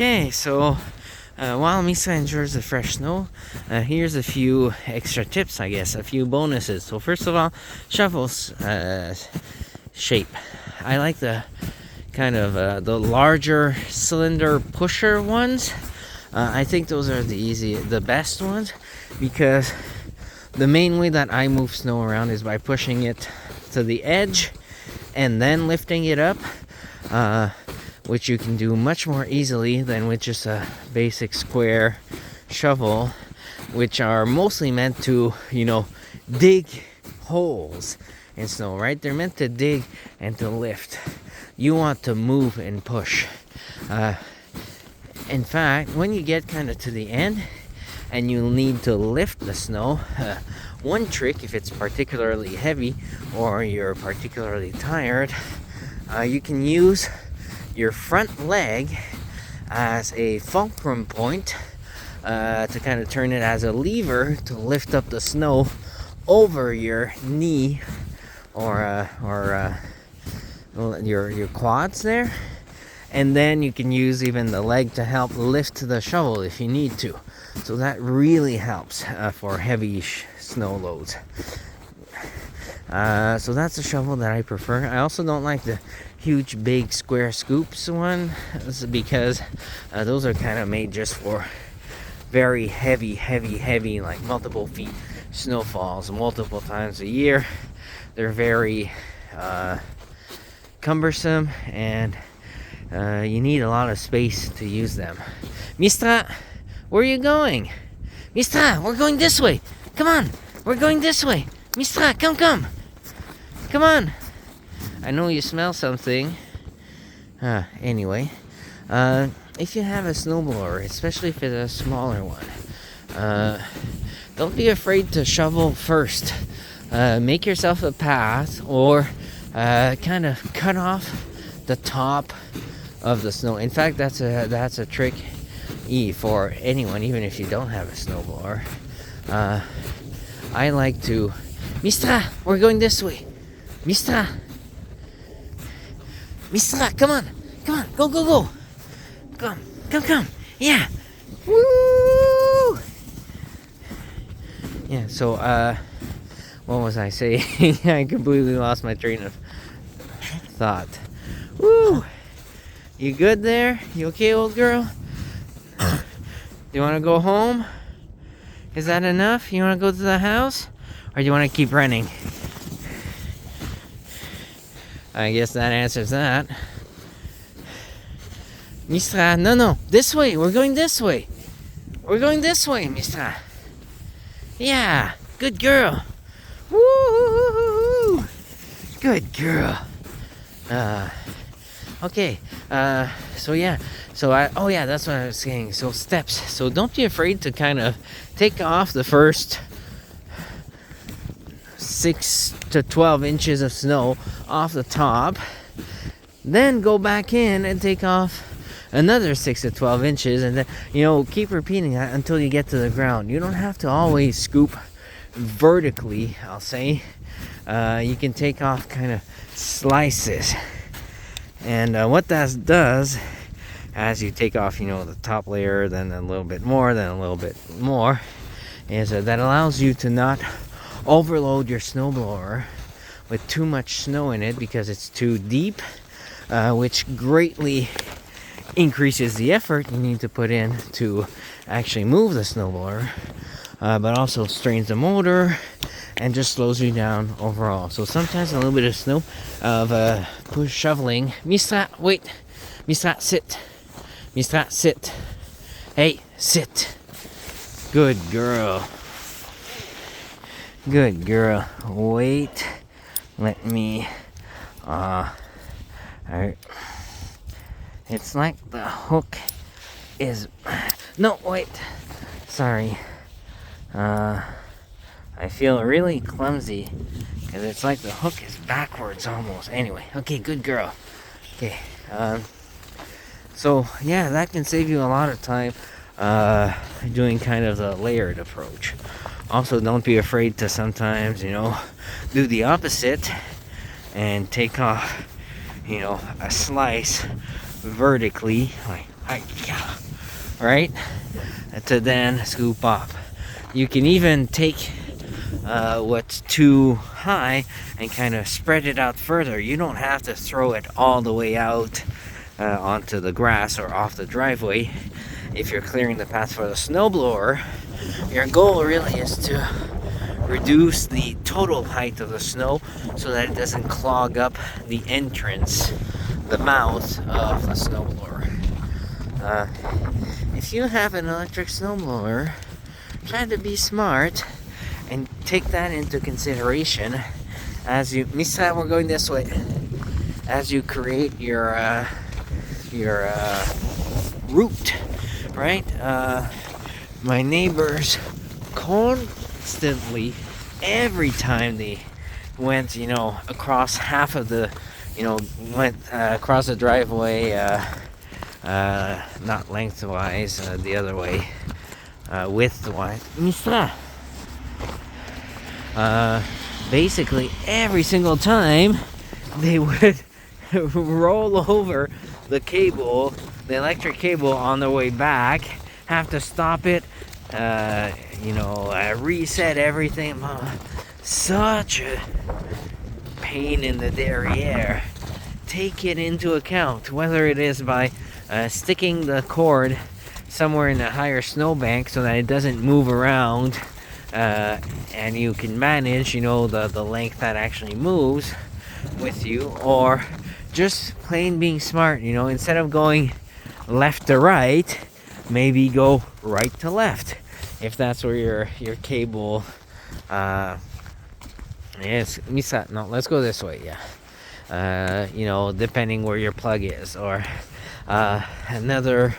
Okay, so while Misa enjoys the fresh snow, here's a few extra tips, I guess, a few bonuses. So first of all, shovels shape. I like the kind of the larger cylinder pusher ones. I think those are the best ones, because the main way that I move snow around is by pushing it to the edge and then lifting it up, which you can do much more easily than with just a basic square shovel, which are mostly meant to, dig holes in snow, right? They're meant to dig and to lift. You want to move and push. In fact, when you get kind of to the end and you need to lift the snow, one trick, if it's particularly heavy or you're particularly tired, you can use your front leg as a fulcrum point, to kind of turn it as a lever to lift up the snow over your knee or your quads there. And then you can use even the leg to help lift the shovel if you need to. So that really helps for heavy snow loads. So that's a shovel that I prefer. I also don't like the huge big square scoops one, because those are kind of made just for very heavy, like multiple feet snowfalls multiple times a year. They're very cumbersome, and you need a lot of space to use them. Mistra, where are you going? Mistra, we're going this way. Come on, we're going this way. Mistra, come. Come on. I know you smell something. Anyway, if you have a snowblower, especially if it's a smaller one, don't be afraid to shovel first. Make yourself a path, or kind of cut off the top of the snow. In fact, that's a trick for anyone, even if you don't have a snowblower. I like to... Mistra, we're going this way. Mistra, come on, go. Come. Yeah. Woo! Yeah, so, what was I saying? I completely lost my train of thought. Woo! You good there? You okay, old girl? Do you want to go home? Is that enough? You want to go to the house? Or do you want to keep running? I guess that answers that. Mistra, no, this way. We're going this way, Mistra. Yeah, good girl. Woo! Good girl. Okay. That's what I was saying. So steps. So don't be afraid to kind of take off the first 6 to 12 inches of snow off the top, then go back in and take off another 6 to 12 inches, and then keep repeating that until you get to the ground. You don't have to always scoop vertically, I'll say. You can take off kind of slices, and what that does, as you take off the top layer, then a little bit more, is that allows you to not overload your snowblower with too much snow in it, because it's too deep, which greatly increases the effort you need to put in to actually move the snowblower, but also strains the motor and just slows you down overall. So sometimes a little bit of snow of push shoveling. Mistra, wait. Mistra, sit. Mistra, sit. Hey, sit. Good girl. Wait. Let me... It's like the hook is... No, wait. Sorry. I feel really clumsy, because it's like the hook is backwards almost. Anyway, okay, good girl. Okay. So, yeah, that can save you a lot of time doing kind of the layered approach. Also, don't be afraid to sometimes, do the opposite and take off, a slice vertically, like right, to then scoop up. You can even take what's too high and kind of spread it out further. You don't have to throw it all the way out onto the grass or off the driveway. If you're clearing the path for the snowblower, your goal really is to reduce the total height of the snow so that it doesn't clog up the entrance, the mouth of the snowblower. If you have an electric snowblower, try to be smart and take that into consideration as you. Misa, we're going this way. As you create your route, right? My neighbors constantly, every time they went, across half of the, went across the driveway, not lengthwise, the other way, widthwise. Misra. Basically, every single time they would roll over the cable, the electric cable on their way back, have to stop it, reset everything. Such a pain in the derriere. Take it into account, whether it is by sticking the cord somewhere in a higher snowbank so that it doesn't move around, and you can manage, the length that actually moves with you, or just plain being smart, instead of going left to right, maybe go right to left, if that's where your cable is. Misa, no, let's go this way, depending where your plug is, or another,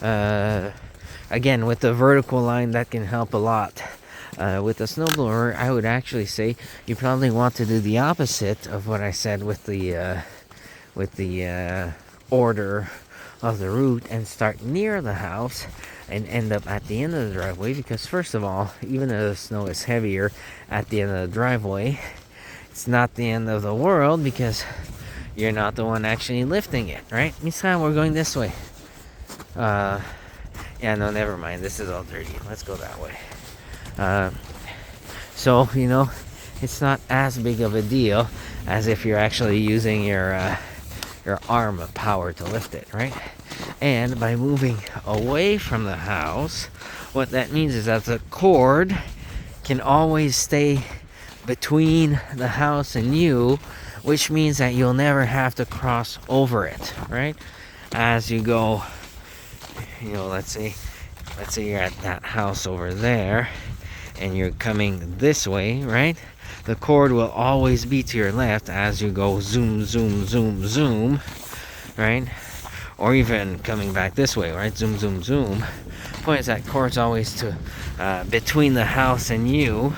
again, with the vertical line, that can help a lot. With the snowblower, I would actually say you probably want to do the opposite of what I said with the order of the route, and start near the house and end up at the end of the driveway, because first of all, even though the snow is heavier at the end of the driveway, it's not the end of the world because you're not the one actually lifting it, right? Misa, we're going this way. No, never mind, this is all dirty. Let's go that way. So it's not as big of a deal as if you're actually using your arm of power to lift it, right? And by moving away from the house, what that means is that the cord can always stay between the house and you, which means that you'll never have to cross over it, right? As you go, let's say you're at that house over there and you're coming this way, right? The cord will always be to your left as you go zoom, zoom, zoom, zoom, right? Or even coming back this way, right? Zoom, zoom, zoom. Point is that cord's always to between the house and you,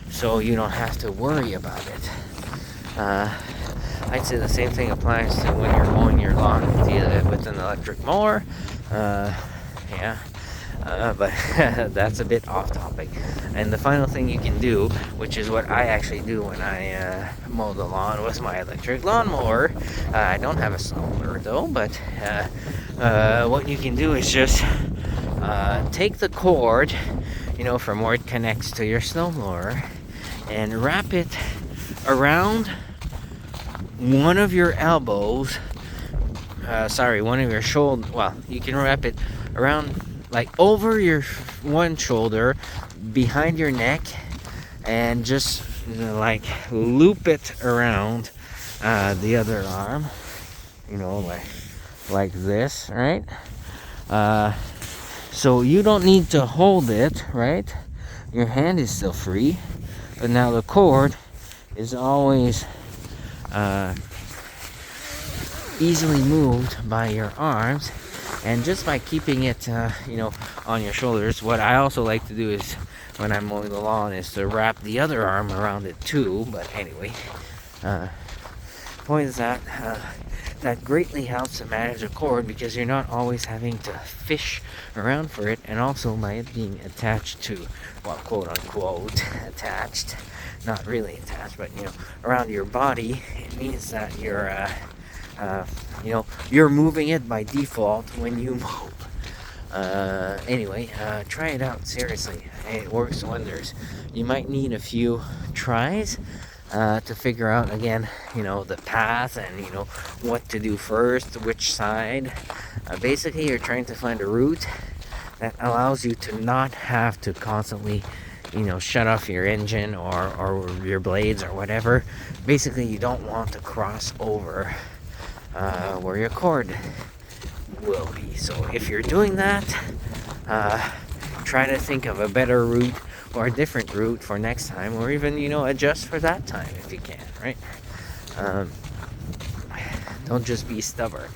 so you don't have to worry about it. I'd say the same thing applies to when you're mowing your lawn with an electric mower. But that's a bit off topic. And the final thing you can do, which is what I actually do when I mow the lawn with my electric lawnmower, I don't have a snowblower though, but what you can do is just take the cord, from where it connects to your snowblower, and wrap it around one of your elbows, one of your shoulder. Well, you can wrap it around, like, over your one shoulder, behind your neck, and just loop it around the other arm, like this, right? So you don't need to hold it, right? Your hand is still free, but now the cord is always easily moved by your arms. And just by keeping it, on your shoulders, what I also like to do is, when I'm mowing the lawn, is to wrap the other arm around it too. But anyway, point is that that greatly helps to manage a cord, because you're not always having to fish around for it, and also by it being attached to, well, quote unquote, attached, not really attached, but around your body, it means that you're you're moving it by default when you move. Anyway, try it out, seriously. It works wonders. You might need a few tries to figure out, again, the path, and what to do first, which side. Basically, you're trying to find a route that allows you to not have to constantly shut off your engine or your blades or whatever. Basically, you don't want to cross over where your cord will be. So if you're doing that, try to think of a better route or a different route for next time, or even adjust for that time if you can, right? Don't just be stubborn.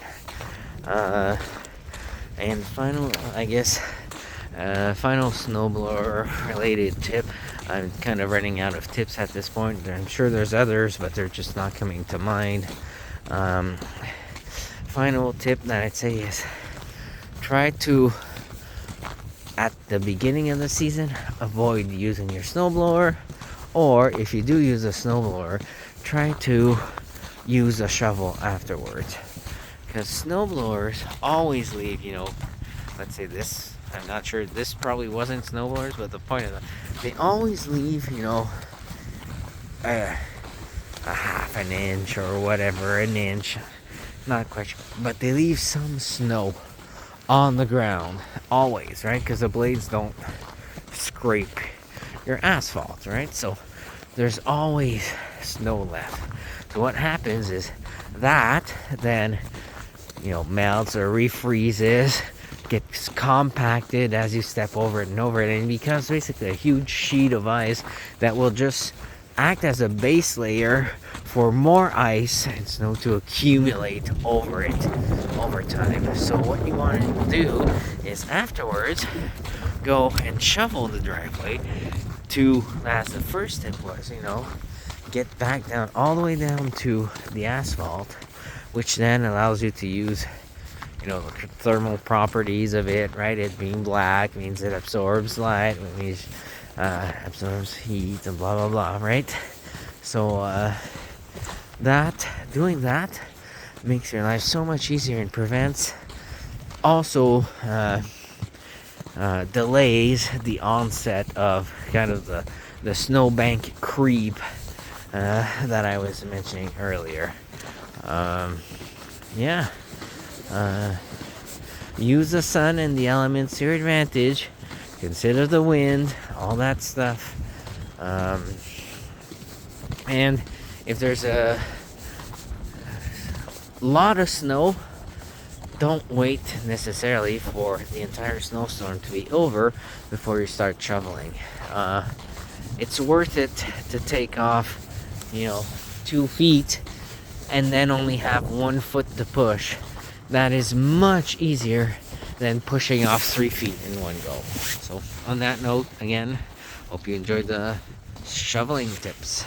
And final, I guess, final snowblower related tip. I'm kind of running out of tips at this point. I'm sure there's others, but they're just not coming to mind. Final tip that I'd say is try to, at the beginning of the season, avoid using your snowblower, or if you do use a snowblower, try to use a shovel afterwards, because snowblowers always leave, let's say this, I'm not sure, this probably wasn't snowblowers, but the point of that, they always leave, a half an inch or whatever, an inch, not quite sure, but they leave some snow on the ground, always, right? Because the blades don't scrape your asphalt, right? So there's always snow left. So what happens is that then melts or refreezes, gets compacted as you step over it, and it becomes basically a huge sheet of ice that will just act as a base layer for more ice and snow to accumulate over it over time. So what you want to do is afterwards go and shovel the driveway to, as the first tip was, get back down, all the way down to the asphalt, which then allows you to use the thermal properties of it, right? It being black means it absorbs light, it means absorbs heat, and blah blah blah, right? So doing that makes your life so much easier and prevents also delays the onset of kind of the snowbank creep that I was mentioning earlier. Use the sun and the elements to your advantage. Consider the wind, all that stuff. And if there's a lot of snow, don't wait necessarily for the entire snowstorm to be over before you start shoveling. It's worth it to take off 2 feet and then only have 1 foot to push. That is much easier than pushing off 3 feet in one go. So on that note, again, hope you enjoyed the shoveling tips.